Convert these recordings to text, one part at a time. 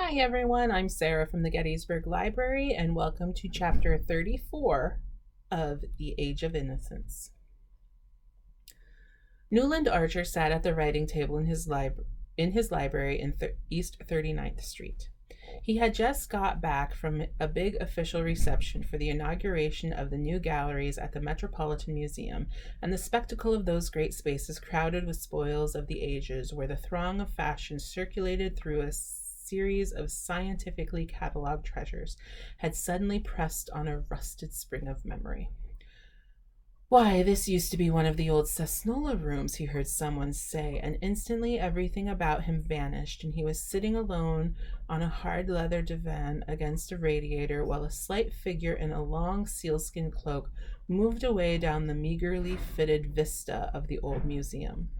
Hi everyone, I'm Sarah from the Gettysburg Library and welcome to chapter 34 of The Age of Innocence. Newland Archer sat at the writing table in his library in East 39th Street. He had just got back from a big official reception for the inauguration of the new galleries at the Metropolitan Museum, and the spectacle of those great spaces crowded with spoils of the ages, where the throng of fashion circulated through a series of scientifically catalogued treasures, had suddenly pressed on a rusted spring of memory. "Why, this used to be one of the old Cessnola rooms," he heard someone say, and instantly everything about him vanished, and he was sitting alone on a hard leather divan against a radiator, while a slight figure in a long sealskin cloak moved away down the meagerly fitted vista of the old museum.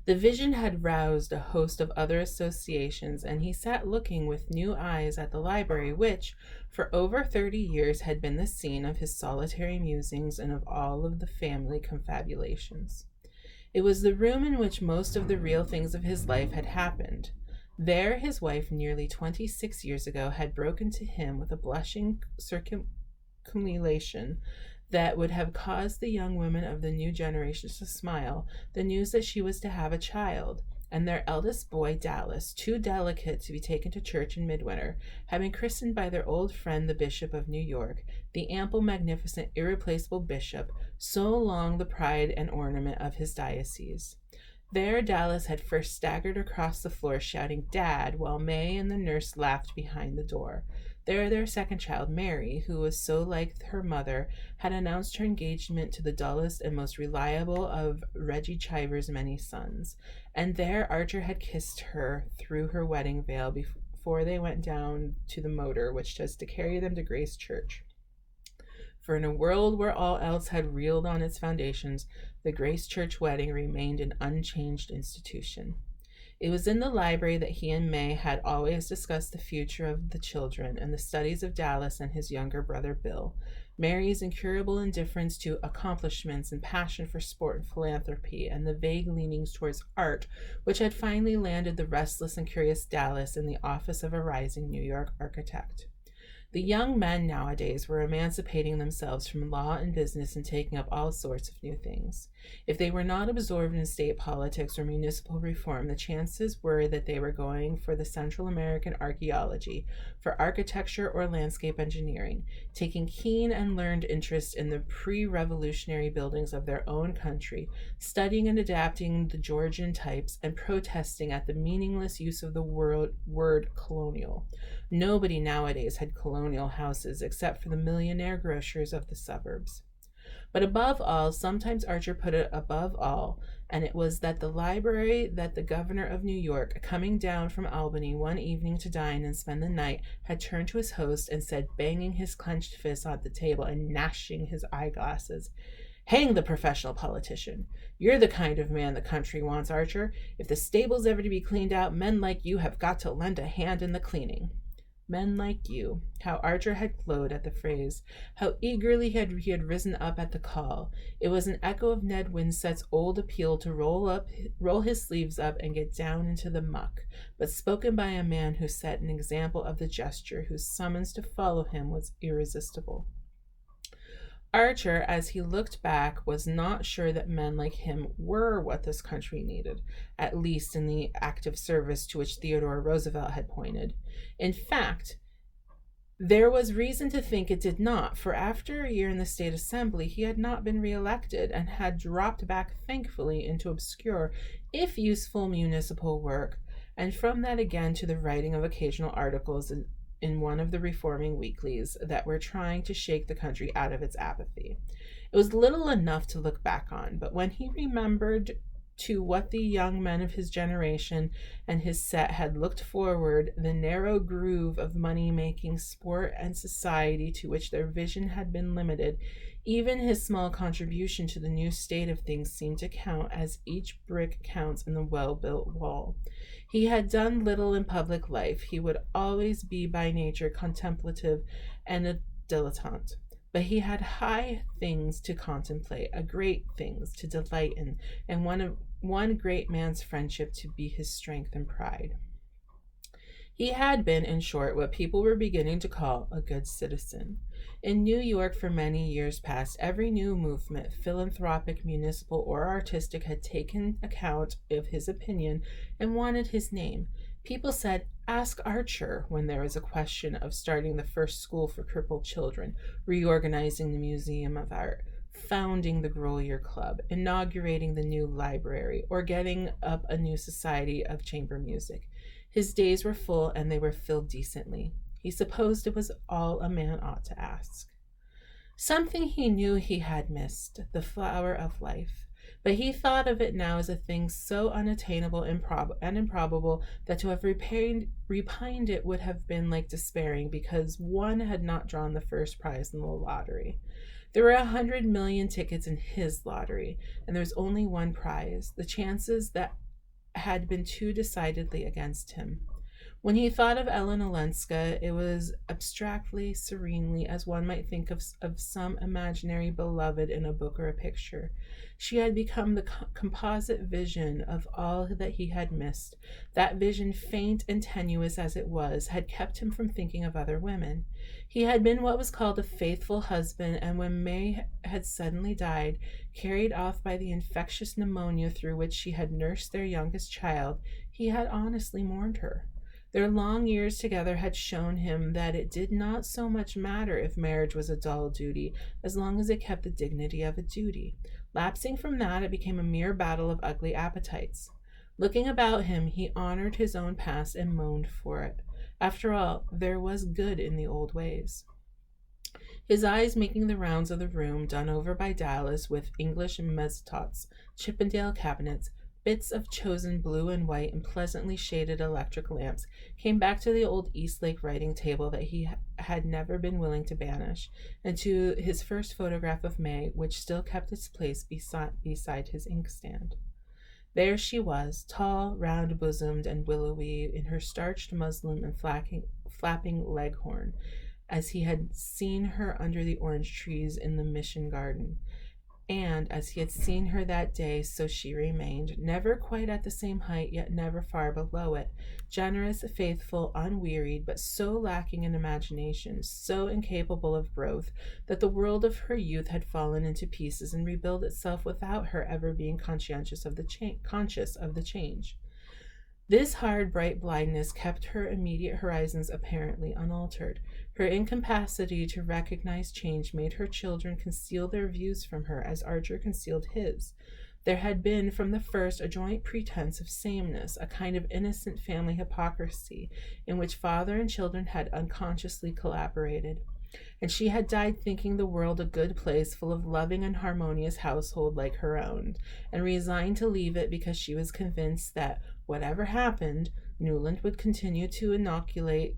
The vision had roused a host of other associations, and he sat looking with new eyes at the library, which, for over 30 years, had been the scene of his solitary musings and of all of the family confabulations. It was the room in which most of the real things of his life had happened. There his wife, nearly 26 years ago, had broken to him with a blushing circumambulation that would have caused the young women of the new generation to smile, the news that she was to have a child, and their eldest boy, Dallas, too delicate to be taken to church in midwinter, had been christened by their old friend the Bishop of New York, the ample, magnificent, irreplaceable bishop, so long the pride and ornament of his diocese. There Dallas had first staggered across the floor shouting "Dad," while May and the nurse laughed behind the door. There their second child, Mary, who was so like her mother, had announced her engagement to the dullest and most reliable of Reggie Chiver's many sons. And there Archer had kissed her through her wedding veil before they went down to the motor which was to carry them to Grace Church. For in a world where all else had reeled on its foundations, the Grace Church wedding remained an unchanged institution. It was in the library that he and May had always discussed the future of the children and the studies of Dallas and his younger brother Bill. Mary's incurable indifference to accomplishments and passion for sport and philanthropy, and the vague leanings towards art which had finally landed the restless and curious Dallas in the office of a rising New York architect. The young men nowadays were emancipating themselves from law and business and taking up all sorts of new things. If they were not absorbed in state politics or municipal reform, the chances were that they were going for the Central American archaeology, for architecture or landscape engineering, taking keen and learned interest in the pre-revolutionary buildings of their own country, studying and adapting the Georgian types, and protesting at the meaningless use of the word colonial. Nobody nowadays had colonial houses except for the millionaire grocers of the suburbs. But above all, sometimes Archer put it above all, and it was that the library that the governor of New York, coming down from Albany one evening to dine and spend the night, had turned to his host and said, banging his clenched fist on the table and gnashing his eyeglasses, "Hang the professional politician. You're the kind of man the country wants, Archer. If the stable's ever to be cleaned out, men like you have got to lend a hand in the cleaning." Men like you. How Archer had glowed at the phrase. How eagerly he had risen up at the call. It was an echo of Ned Winsett's old appeal to roll his sleeves up and get down into the muck, but spoken by a man who set an example of the gesture, whose summons to follow him was irresistible. Archer, as he looked back, was not sure that men like him were what this country needed, at least in the active service to which Theodore Roosevelt had pointed. In fact, there was reason to think it did not, for after a year in the State Assembly, he had not been reelected and had dropped back thankfully into obscure, if useful, municipal work, and from that again to the writing of occasional articles in one of the reforming weeklies that were trying to shake the country out of its apathy. It was little enough to look back on, but when he remembered to what the young men of his generation and his set had looked forward, the narrow groove of money-making, sport, and society to which their vision had been limited, even his small contribution to the new state of things seemed to count as each brick counts in the well-built wall. He had done little in public life. He would always be by nature contemplative and a dilettante. But he had high things to contemplate, great things to delight in, and one great man's friendship to be his strength and pride. He had been, in short, what people were beginning to call a good citizen. In New York, for many years past, every new movement, philanthropic, municipal, or artistic, had taken account of his opinion and wanted his name. People said, "Ask Archer," when there was a question of starting the first school for crippled children, reorganizing the Museum of Art, founding the Grolier Club, inaugurating the new library, or getting up a new society of chamber music. His days were full, and they were filled decently. He supposed it was all a man ought to ask. Something he knew he had missed, the flower of life. But he thought of it now as a thing so unattainable and improbable that to have repined it would have been like despairing because one had not drawn the first prize in the lottery. There were 100 million tickets in his lottery, and there was only one prize. The chances that had been too decidedly against him. When he thought of Ellen Olenska, it was abstractly, serenely, as one might think of some imaginary beloved in a book or a picture. She had become the composite vision of all that he had missed. That vision, faint and tenuous as it was, had kept him from thinking of other women. He had been what was called a faithful husband, and when May had suddenly died, carried off by the infectious pneumonia through which she had nursed their youngest child, he had honestly mourned her. Their long years together had shown him that it did not so much matter if marriage was a dull duty, as long as it kept the dignity of a duty. Lapsing from that, it became a mere battle of ugly appetites. Looking about him, he honored his own past and moaned for it. After all, there was good in the old ways. His eyes making the rounds of the room, done over by Dallas with English mezzotints, Chippendale cabinets, bits of chosen blue and white and pleasantly shaded electric lamps, came back to the old Eastlake writing table that he had never been willing to banish, and to his first photograph of May, which still kept its place beside his inkstand. There she was, tall, round-bosomed, and willowy, in her starched muslin and flapping leghorn, as he had seen her under the orange trees in the Mission garden. And as he had seen her that day, so she remained, never quite at the same height, yet never far below it, generous, faithful, unwearied, but so lacking in imagination, so incapable of growth, that the world of her youth had fallen into pieces and rebuilt itself without her ever being conscious of the change. This hard, bright blindness kept her immediate horizons apparently unaltered. Her incapacity to recognize change made her children conceal their views from her as Archer concealed his. There had been from the first a joint pretense of sameness, a kind of innocent family hypocrisy, in which father and children had unconsciously collaborated. And she had died thinking the world a good place full of loving and harmonious household like her own, and resigned to leave it because she was convinced that, whatever happened, Newland would continue to inoculate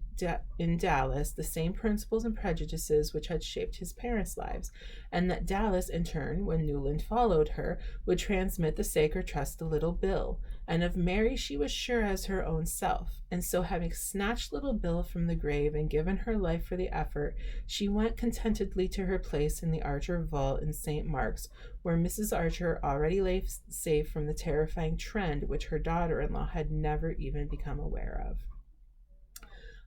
in Dallas the same principles and prejudices which had shaped his parents' lives, and that Dallas, in turn, when Newland followed her, would transmit the sacred trust to little Bill, and of Mary she was sure as her own self, and so having snatched little Bill from the grave and given her life for the effort, she went contentedly to her place in the Archer vault in St. Mark's, where Mrs. Archer already lay safe from the terrifying trend which her daughter-in-law had never even become aware of.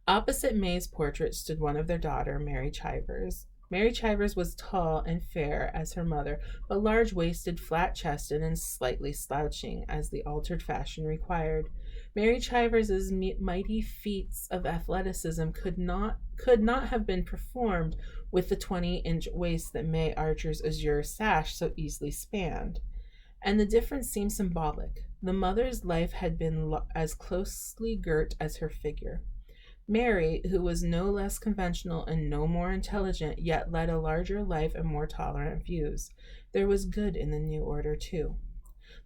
Opposite May's portrait stood one of their daughter, Mary Chivers. Mary Chivers was tall and fair as her mother, but large-waisted, flat-chested, and slightly slouching, as the altered fashion required. Mary Chivers's mighty feats of athleticism could not have been performed with the 20-inch waist that May Archer's azure sash so easily spanned. And the difference seemed symbolic. The mother's life had been as closely girt as her figure. Mary, who was no less conventional and no more intelligent, yet led a larger life and more tolerant views. There was good in the new order, too.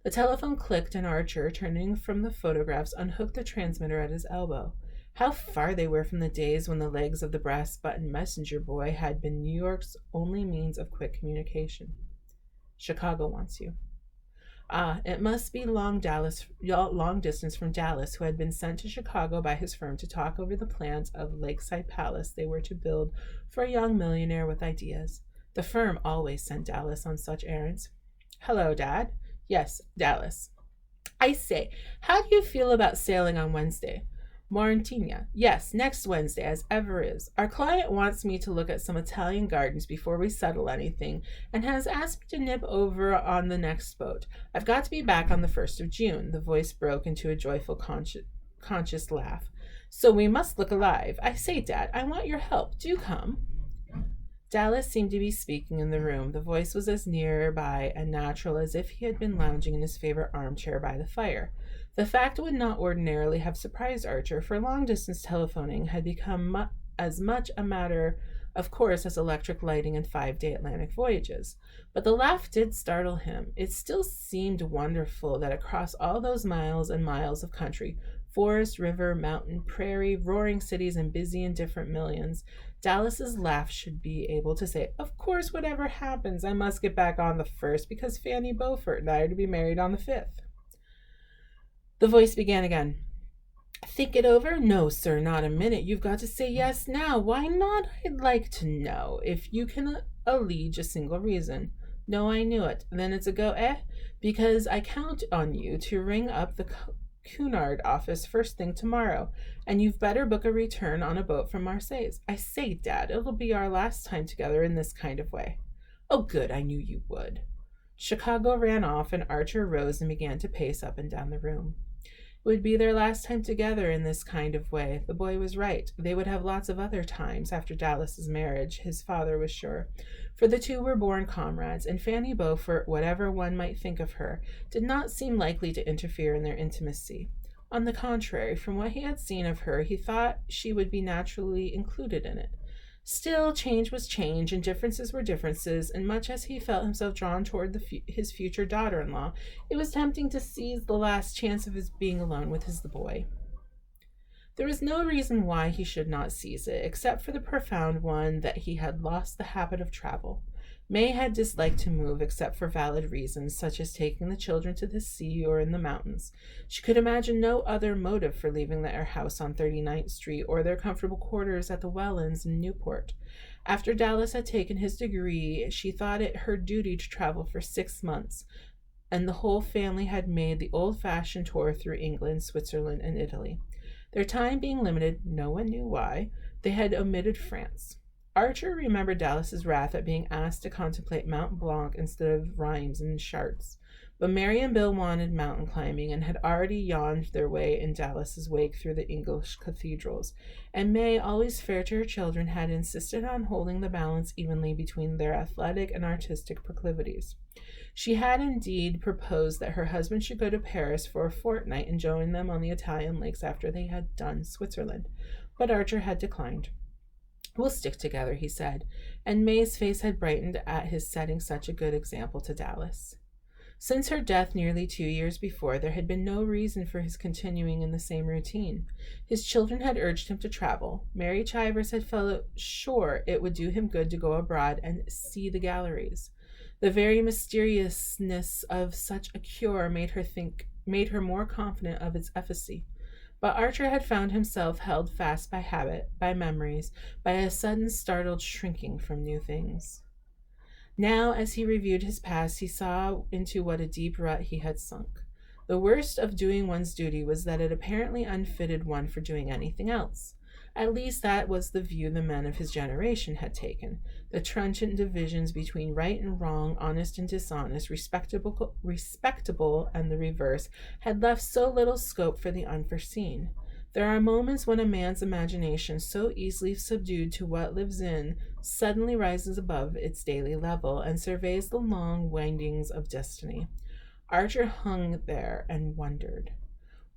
The telephone clicked, and Archer, turning from the photographs, unhooked the transmitter at his elbow. How far they were from the days when the legs of the brass-button messenger boy had been New York's only means of quick communication. Chicago wants you. Ah, it must be long distance from Dallas, who had been sent to Chicago by his firm to talk over the plans of Lakeside Palace they were to build for a young millionaire with ideas. The firm always sent Dallas on such errands. Hello, Dad. Yes, Dallas. I say, how do you feel about sailing on Wednesday? Marantina. Yes, next Wednesday, as ever is. Our client wants me to look at some Italian gardens before we settle anything, and has asked me to nip over on the next boat. I've got to be back on the 1st of June. The voice broke into a joyful, conscious laugh. So we must look alive. I say, Dad, I want your help. Do come. Dallas seemed to be speaking in the room. The voice was as nearby and natural as if he had been lounging in his favorite armchair by the fire. The fact would not ordinarily have surprised Archer, for long-distance telephoning had become as much a matter of course as electric lighting and 5-day Atlantic voyages. But the laugh did startle him. It still seemed wonderful that across all those miles and miles of country, forest, river, mountain, prairie, roaring cities, and busy and different millions, Dallas's laugh should be able to say, "Of course, whatever happens, I must get back on the 1st because Fanny Beaufort and I are to be married on the 5th. The voice began again. Think it over? No, sir, not a minute. You've got to say yes now. Why not? I'd like to know if you can allege a single reason. No, I knew it. Then it's a go, eh? Because I count on you to ring up the Cunard office first thing tomorrow, and you've better book a return on a boat from Marseilles. I say, Dad, it'll be our last time together in this kind of way. Oh, good, I knew you would. Chicago ran off, and Archer rose and began to pace up and down the room. It would be their last time together in this kind of way. The boy was right. They would have lots of other times after Dallas's marriage, his father was sure. For the two were born comrades, and Fanny Beaufort, whatever one might think of her, did not seem likely to interfere in their intimacy. On the contrary, from what he had seen of her, he thought she would be naturally included in it. Still, change was change, and differences were differences, and much as he felt himself drawn toward his future daughter-in-law, it was tempting to seize the last chance of his being alone with his boy. There was no reason why he should not seize it, except for the profound one that he had lost the habit of travel. May had disliked to move except for valid reasons, such as taking the children to the sea or in the mountains. She could imagine no other motive for leaving their house on 39th Street or their comfortable quarters at the Wellands in Newport. After Dallas had taken his degree, she thought it her duty to travel for 6 months, and the whole family had made the old-fashioned tour through England, Switzerland, and Italy. Their time being limited, no one knew why, they had omitted France. Archer remembered Dallas's wrath at being asked to contemplate Mont Blanc instead of Rheims and Chartres, but Mary and Bill wanted mountain climbing and had already yawned their way in Dallas's wake through the English cathedrals, and May, always fair to her children, had insisted on holding the balance evenly between their athletic and artistic proclivities. She had indeed proposed that her husband should go to Paris for a fortnight and join them on the Italian lakes after they had done Switzerland, but Archer had declined. We'll stick together, he said, and May's face had brightened at his setting such a good example to Dallas. Since her death nearly 2 years before, there had been no reason for his continuing in the same routine. His children had urged him to travel. Mary Chivers had felt sure it would do him good to go abroad and see the galleries. The very mysteriousness of such a cure made her more confident of its efficacy. But Archer had found himself held fast by habit, by memories, by a sudden startled shrinking from new things. Now, as he reviewed his past, he saw into what a deep rut he had sunk. The worst of doing one's duty was that it apparently unfitted one for doing anything else. At least that was the view the men of his generation had taken. The trenchant divisions between right and wrong, honest and dishonest, respectable and the reverse, had left so little scope for the unforeseen. There are moments when a man's imagination, so easily subdued to what lives in, suddenly rises above its daily level and surveys the long windings of destiny. Archer hung there and wondered.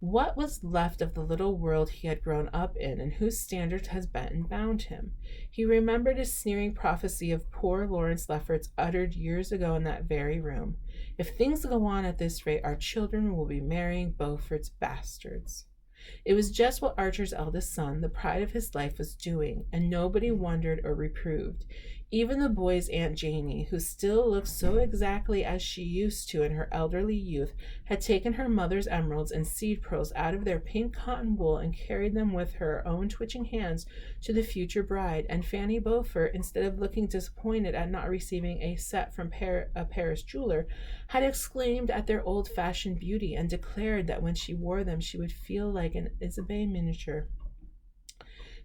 What was left of the little world he had grown up in and whose standards had bent and bound him? He remembered a sneering prophecy of poor Lawrence Lefferts uttered years ago in that very room. If things go on at this rate, our children will be marrying Beaufort's bastards. It was just what Archer's eldest son, the pride of his life, was doing, and nobody wondered or reproved. Even the boy's Aunt Janie, who still looked so exactly as she used to in her elderly youth, had taken her mother's emeralds and seed pearls out of their pink cotton wool and carried them with her own twitching hands to the future bride, and Fanny Beaufort, instead of looking disappointed at not receiving a set from a Paris jeweler, had exclaimed at their old-fashioned beauty and declared that when she wore them she would feel like an Isabey miniature.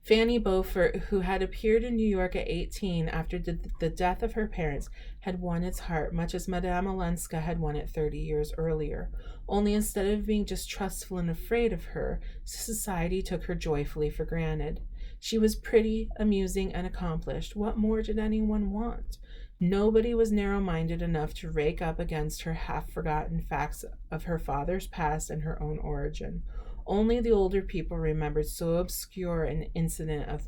Fanny Beaufort, who had appeared in New York at 18 after the death of her parents, had won its heart, much as Madame Olenska had won it 30 years earlier. Only instead of being distrustful and afraid of her, society took her joyfully for granted. She was pretty, amusing, and accomplished. What more did anyone want? Nobody was narrow-minded enough to rake up against her half-forgotten facts of her father's past and her own origin. Only the older people remembered so obscure an incident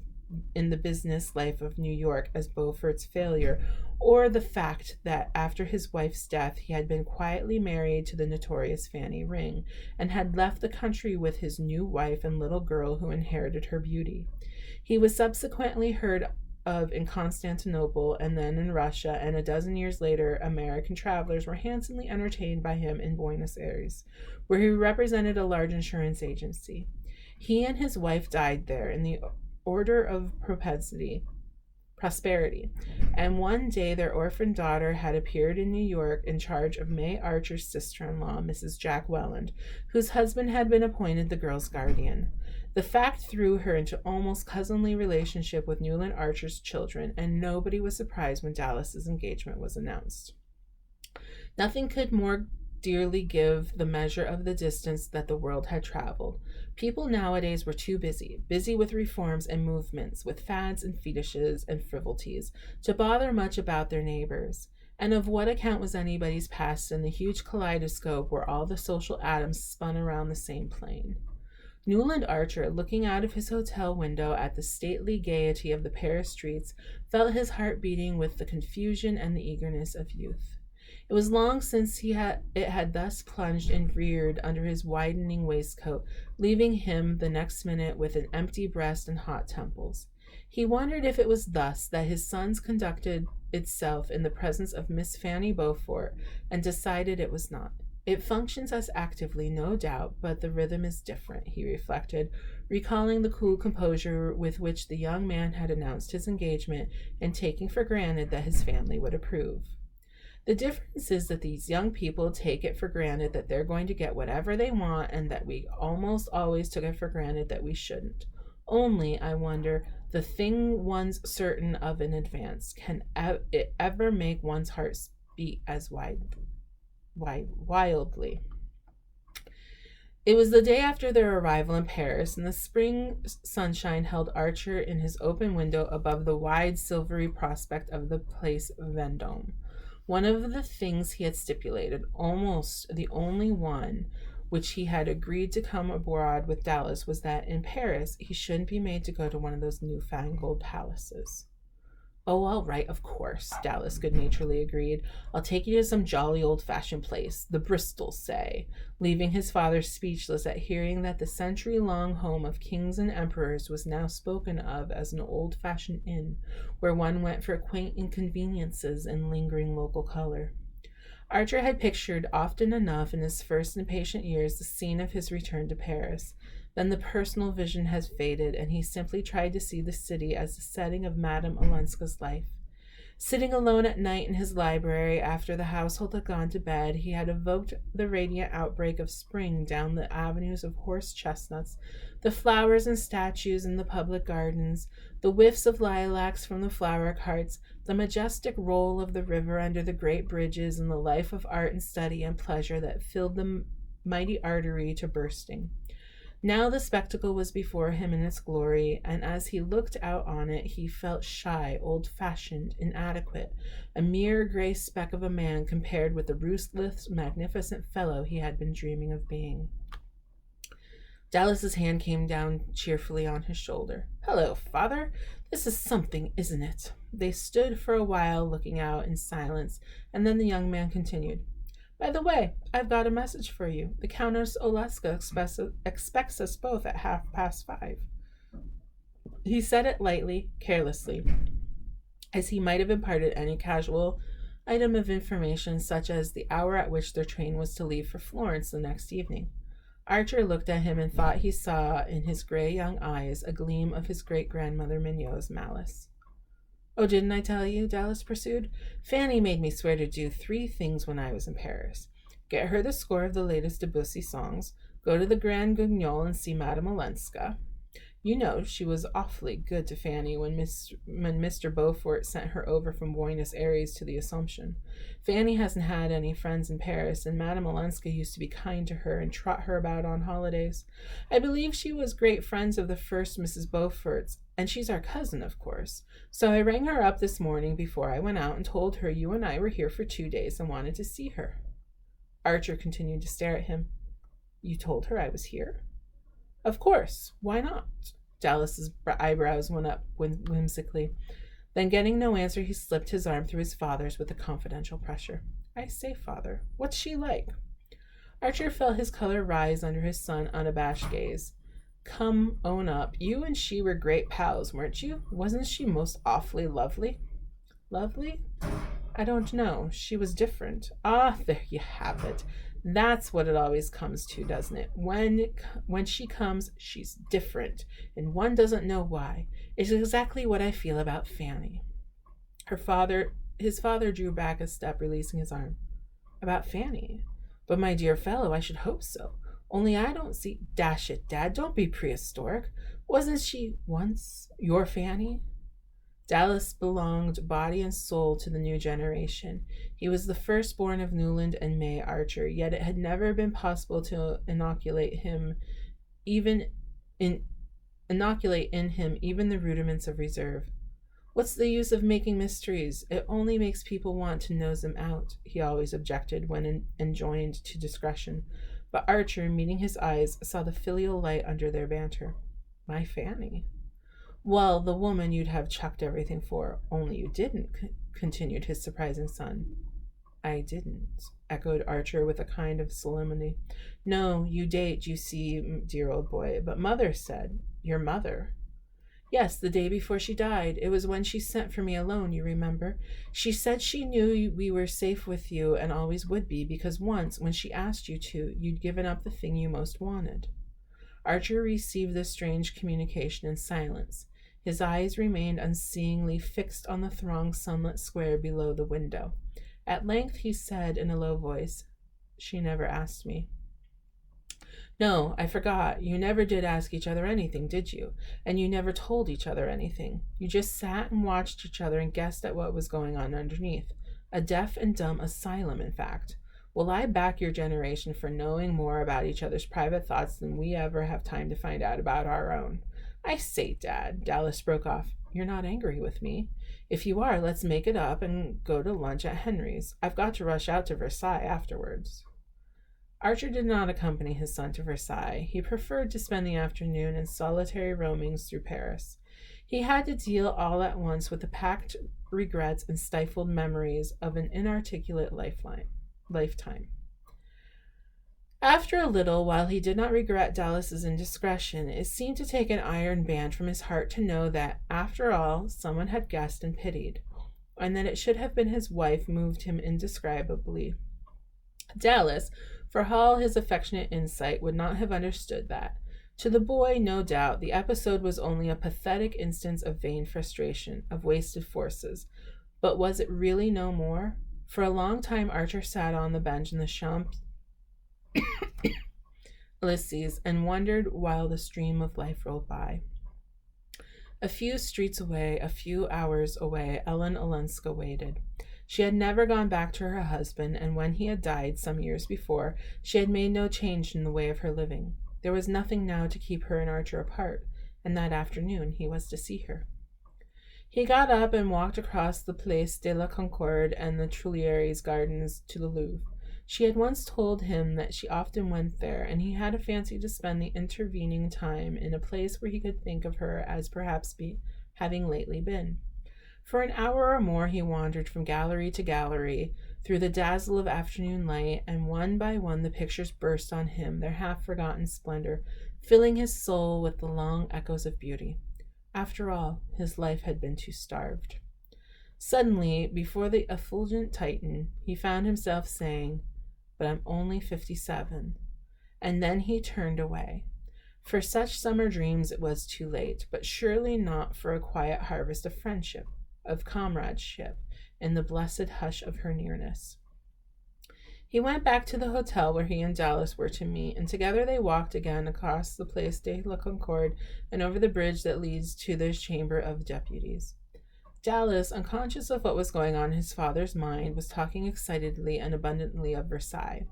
in the business life of New York as Beaufort's failure, or the fact that after his wife's death he had been quietly married to the notorious Fanny Ring, and had left the country with his new wife and little girl who inherited her beauty. He was subsequently heard of in Constantinople and then in Russia, and a dozen years later American travelers were handsomely entertained by him in Buenos Aires, where he represented a large insurance agency. He and his wife died there in the order of prosperity, and one day their orphan daughter had appeared in New York in charge of May Archer's sister-in-law, Mrs. Jack Welland, whose husband had been appointed the girl's guardian. The fact threw her into almost cousinly relationship with Newland Archer's children, and nobody was surprised when Dallas's engagement was announced. Nothing could more dearly give the measure of the distance that the world had traveled. People nowadays were too busy with reforms and movements, with fads and fetishes and frivolities, to bother much about their neighbors. And of what account was anybody's past in the huge kaleidoscope where all the social atoms spun around the same plane? Newland Archer, looking out of his hotel window at the stately gaiety of the Paris streets, felt his heart beating with the confusion and the eagerness of youth. It was long since it had thus plunged and reared under his widening waistcoat, leaving him the next minute with an empty breast and hot temples. He wondered if it was thus that his son's conducted itself in the presence of Miss Fanny Beaufort, and decided it was not. It functions as actively, no doubt, but the rhythm is different, he reflected, recalling the cool composure with which the young man had announced his engagement and taking for granted that his family would approve. The difference is that these young people take it for granted that they're going to get whatever they want, and that we almost always took it for granted that we shouldn't. Only, I wonder, the thing one's certain of in advance, can it ever make one's heart beat as wildly? It was the day after their arrival in Paris, and the spring sunshine held Archer in his open window above the wide silvery prospect of the Place Vendôme. One of the things he had stipulated, almost the only one which he had agreed to come abroad with Dallas, was that in Paris he shouldn't be made to go to one of those newfangled palaces. "Oh, all right, of course," Dallas good-naturedly agreed. "I'll take you to some jolly old-fashioned place, the Bristol, say," leaving his father speechless at hearing that the century-long home of kings and emperors was now spoken of as an old-fashioned inn, where one went for quaint inconveniences and lingering local color. Archer had pictured often enough in his first impatient years the scene of his return to Paris. Then the personal vision has faded, and he simply tried to see the city as the setting of Madame Olenska's life. Sitting alone at night in his library after the household had gone to bed, he had evoked the radiant outbreak of spring down the avenues of horse chestnuts, the flowers and statues in the public gardens, the whiffs of lilacs from the flower carts, the majestic roll of the river under the great bridges, and the life of art and study and pleasure that filled the mighty artery to bursting. Now the spectacle was before him in its glory, and as he looked out on it, he felt shy, old-fashioned, inadequate, a mere gray speck of a man compared with the ruthless, magnificent fellow he had been dreaming of being. Dallas's hand came down cheerfully on his shoulder. "Hello, father. This is something, isn't it?" They stood for a while looking out in silence, and then the young man continued. "By the way, I've got a message for you. The Countess Olenska expects us both at 5:30. He said it lightly, carelessly, as he might have imparted any casual item of information, such as the hour at which their train was to leave for Florence the next evening. Archer looked at him and thought he saw in his gray young eyes a gleam of his great-grandmother Mignot's malice. "Oh, didn't I tell you?" Dallas pursued. "Fanny made me swear to do 3 things when I was in Paris. Get her the score of the latest Debussy songs, go to the Grand Guignol and see Madame Olenska. You know, she was awfully good to Fanny when Mr. Beaufort sent her over from Buenos Aires to the Assumption. Fanny hasn't had any friends in Paris, and Madame Olenska used to be kind to her and trot her about on holidays. I believe she was great friends of the first Mrs. Beaufort's, and she's our cousin, of course. So I rang her up this morning before I went out and told her you and I were here for 2 days and wanted to see her." Archer continued to stare at him. "You told her I was here?" "Of course. Why not?" Dallas's eyebrows went up whimsically. Then, getting no answer, he slipped his arm through his father's with a confidential pressure. "I say, father, what's she like?" Archer felt his color rise under his son's unabashed gaze. "Come, own up. You and she were great pals, weren't you? Wasn't she most awfully lovely?" "Lovely? I don't know. She was different." "Ah, there you have it. That's what it always comes to, doesn't it? When she comes, she's different, and one doesn't know why. It's exactly what I feel about Fanny." His father drew back a step, releasing his arm. "About Fanny? But my dear fellow, I should hope so. Only I don't see—" "Dash it, Dad, don't be prehistoric. Wasn't she once your Fanny?" Dallas belonged body and soul to the new generation. He was the firstborn of Newland and May Archer, yet it had never been possible to inoculate in him even the rudiments of reserve. "What's the use of making mysteries? It only makes people want to nose them out," he always objected when enjoined to discretion. But Archer, meeting his eyes, saw the filial light under their banter. "My Fanny?" "Well, the woman you'd have chucked everything for, only you didn't," continued his surprising son. "I didn't," echoed Archer with a kind of solemnity. "No, you date, you see, dear old boy, but mother said—" "Your mother?" "Yes, the day before she died. It was when she sent for me alone, you remember. She said she knew we were safe with you and always would be, because once, when she asked you to, you'd given up the thing you most wanted." Archer received this strange communication in silence. His eyes remained unseeingly fixed on the thronged sunlit square below the window. At length he said in a low voice, "She never asked me." "No, I forgot. You never did ask each other anything, did you? And you never told each other anything. You just sat and watched each other and guessed at what was going on underneath. A deaf and dumb asylum, in fact. Well, I back your generation for knowing more about each other's private thoughts than we ever have time to find out about our own. I say, Dad," Dallas broke off, "you're not angry with me? If you are, let's make it up and go to lunch at Henry's. I've got to rush out to Versailles afterwards." Archer did not accompany his son to Versailles. He preferred to spend the afternoon in solitary roamings through Paris. He had to deal all at once with the packed regrets and stifled memories of an inarticulate lifetime. After a little, while he did not regret Dallas's indiscretion, it seemed to take an iron band from his heart to know that, after all, someone had guessed and pitied, and that it should have been his wife moved him indescribably. Dallas, for all his affectionate insight, would not have understood that. To the boy, no doubt, the episode was only a pathetic instance of vain frustration, of wasted forces. But was it really no more? For a long time Archer sat on the bench in the Champs Elysees and wondered while the stream of life rolled by. A few streets away, a few hours away, Ellen Olenska waited. She had never gone back to her husband, and when he had died some years before, she had made no change in the way of her living. There was nothing now to keep her and Archer apart, and that afternoon he was to see her. He got up and walked across the Place de la Concorde and the Tuileries gardens to the Louvre. She had once told him that she often went there, and he had a fancy to spend the intervening time in a place where he could think of her as perhaps having lately been. For an hour or more he wandered from gallery to gallery through the dazzle of afternoon light, and one by one the pictures burst on him, their half-forgotten splendor, filling his soul with the long echoes of beauty. After all, his life had been too starved. Suddenly, before the effulgent Titan, he found himself saying, "But I'm only 57." And then he turned away. For such summer dreams it was too late, but surely not for a quiet harvest of friendship, of comradeship, in the blessed hush of her nearness. He went back to the hotel where he and Dallas were to meet, and together they walked again across the Place de la Concorde and over the bridge that leads to the Chamber of Deputies. Dallas, unconscious of what was going on in his father's mind, was talking excitedly and abundantly of Versailles.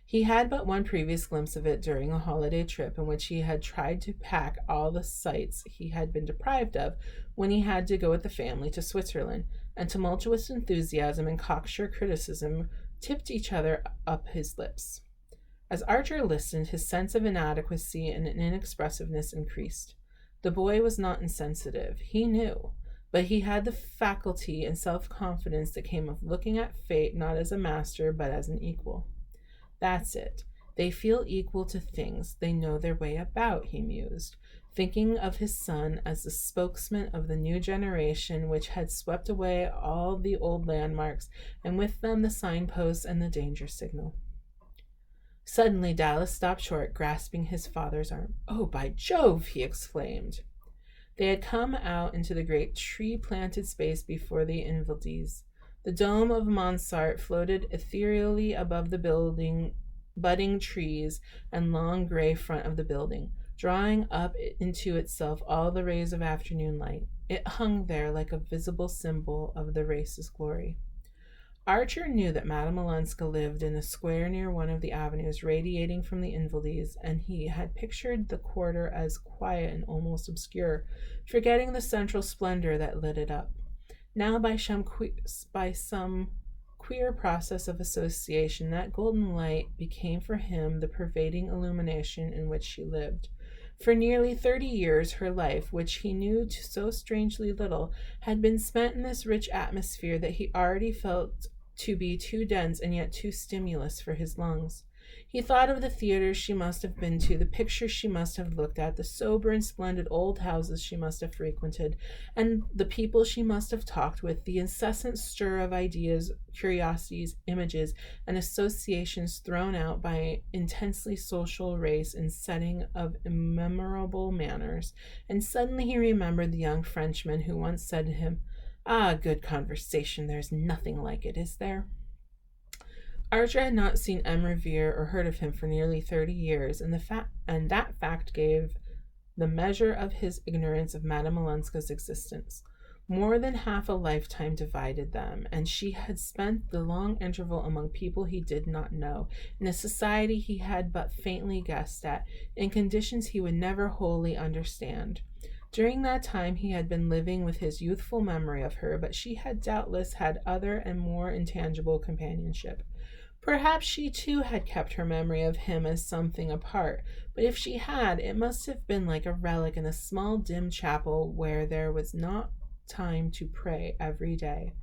He had but one previous glimpse of it during a holiday trip in which he had tried to pack all the sights he had been deprived of when he had to go with the family to Switzerland, and tumultuous enthusiasm and cocksure criticism tipped each other up his lips. As Archer listened, his sense of inadequacy and inexpressiveness increased. The boy was not insensitive, he knew, but he had the faculty and self-confidence that came of looking at fate not as a master but as an equal. That's it. They feel equal to things. They know their way about, he mused, thinking of his son as the spokesman of the new generation which had swept away all the old landmarks, and with them the signposts and the danger signal. Suddenly Dallas stopped short, grasping his father's arm. "Oh, by Jove!" he exclaimed. They had come out into the great tree-planted space before the Invalides. The dome of Mansart floated ethereally above the budding trees and long gray front of the building, drawing up into itself all the rays of afternoon light. It hung there like a visible symbol of the race's glory. Archer knew that Madame Olenska lived in a square near one of the avenues radiating from the Invalides, and he had pictured the quarter as quiet and almost obscure, forgetting the central splendor that lit it up. Now, by some queer process of association, that golden light became for him the pervading illumination in which she lived. For nearly 30 years, her life, which he knew so strangely little, had been spent in this rich atmosphere that he already felt to be too dense and yet too stimulus for his lungs. He thought of the theaters she must have been to, the pictures she must have looked at, the sober and splendid old houses she must have frequented, and the people she must have talked with, the incessant stir of ideas, curiosities, images, and associations thrown out by intensely social race in setting of immemorable manners. And suddenly he remembered the young Frenchman who once said to him, "Ah, good conversation, there's nothing like it, is there?" Archer had not seen M. Revere or heard of him for nearly 30 years, and that fact gave the measure of his ignorance of Madame Olenska's existence. More than half a lifetime divided them, and she had spent the long interval among people he did not know, in a society he had but faintly guessed at, in conditions he would never wholly understand. During that time he had been living with his youthful memory of her, but she had doubtless had other and more intangible companionship. Perhaps she too had kept her memory of him as something apart, but if she had, it must have been like a relic in a small dim chapel where there was not time to pray every day.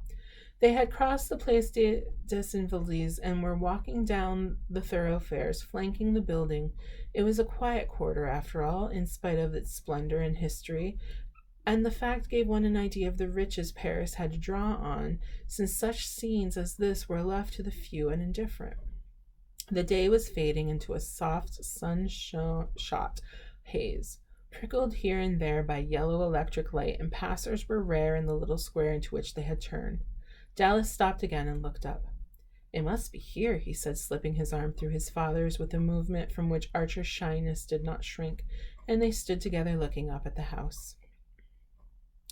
They had crossed the Place des Invalides and were walking down the thoroughfares flanking the building. It was a quiet quarter, after all, in spite of its splendor and history, and the fact gave one an idea of the riches Paris had to draw on, since such scenes as this were left to the few and indifferent. The day was fading into a soft, sun-shot haze, prickled here and there by yellow electric light, and passers were rare in the little square into which they had turned. Dallas stopped again and looked up. "It must be here," he said, slipping his arm through his father's with a movement from which Archer's shyness did not shrink, and they stood together looking up at the house.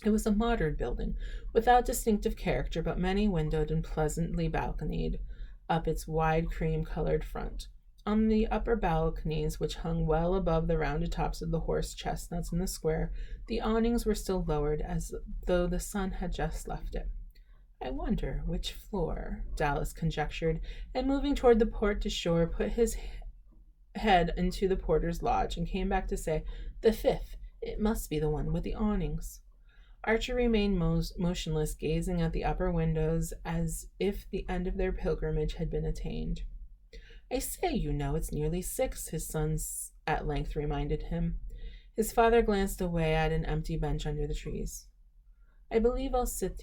It was a modern building, without distinctive character, but many-windowed and pleasantly balconied up its wide cream-colored front. On the upper balconies, which hung well above the rounded tops of the horse chestnuts in the square, the awnings were still lowered, as though the sun had just left it. "I wonder which floor," Dallas conjectured, and moving toward the porte du jour, put his head into the porter's lodge and came back to say, "The 5th. It must be the one with the awnings." Archer remained motionless, gazing at the upper windows as if the end of their pilgrimage had been attained. "I say, it's nearly 6, his son at length reminded him. His father glanced away at an empty bench under the trees. I believe I'll sit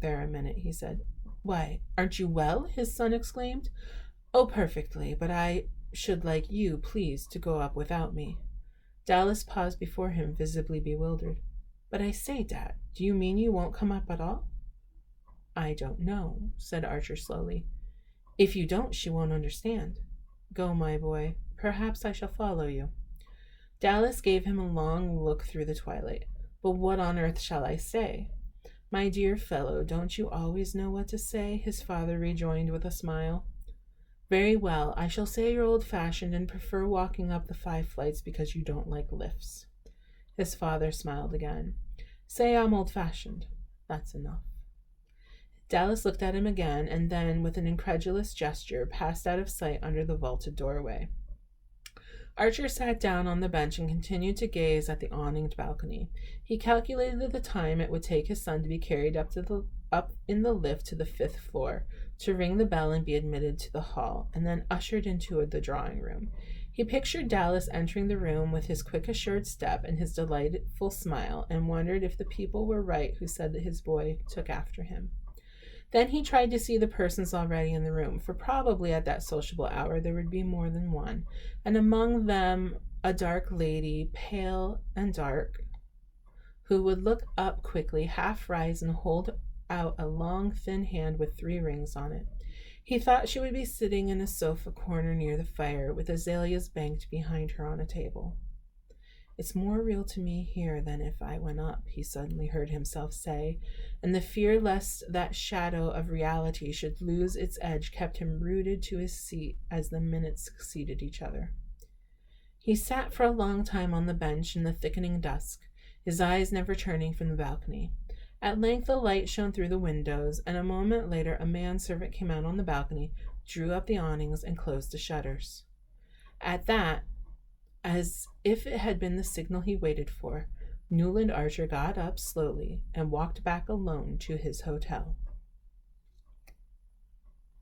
there a minute, he said. Why, aren't you well? His son exclaimed. Oh, perfectly, but I should like you, please, to go up without me. Dallas paused before him, visibly bewildered. But I say, Dad, do you mean you won't come up at all? I don't know, said Archer slowly. If you don't, she won't understand. Go, my boy. Perhaps I shall follow you. Dallas gave him a long look through the twilight. But what on earth shall I say? My dear fellow, don't you always know what to say? His father rejoined with a smile. Very well, I shall say you're old-fashioned and prefer walking up the 5 flights because you don't like lifts. His father smiled again. Say I'm old-fashioned. That's enough. Dallas looked at him again, and then, with an incredulous gesture, passed out of sight under the vaulted doorway. Archer sat down on the bench and continued to gaze at the awninged balcony. He calculated the time it would take his son to be carried up in the lift to the 5th floor, to ring the bell and be admitted to the hall, and then ushered into the drawing room. He pictured Dallas entering the room with his quick assured step and his delightful smile, and wondered if the people were right who said that his boy took after him. Then he tried to see the persons already in the room, for probably at that sociable hour there would be more than one, and among them a dark lady, pale and dark, who would look up quickly, half rise, and hold out a long, thin hand with 3 rings on it. He thought she would be sitting in a sofa corner near the fire, with azaleas banked behind her on a table. It's more real to me here than if I went up, he suddenly heard himself say, and the fear lest that shadow of reality should lose its edge kept him rooted to his seat as the minutes succeeded each other. He sat for a long time on the bench in the thickening dusk, his eyes never turning from the balcony. At length a light shone through the windows, and a moment later a manservant came out on the balcony, drew up the awnings, and closed the shutters. At that, as if it had been the signal he waited for, Newland Archer got up slowly and walked back alone to his hotel.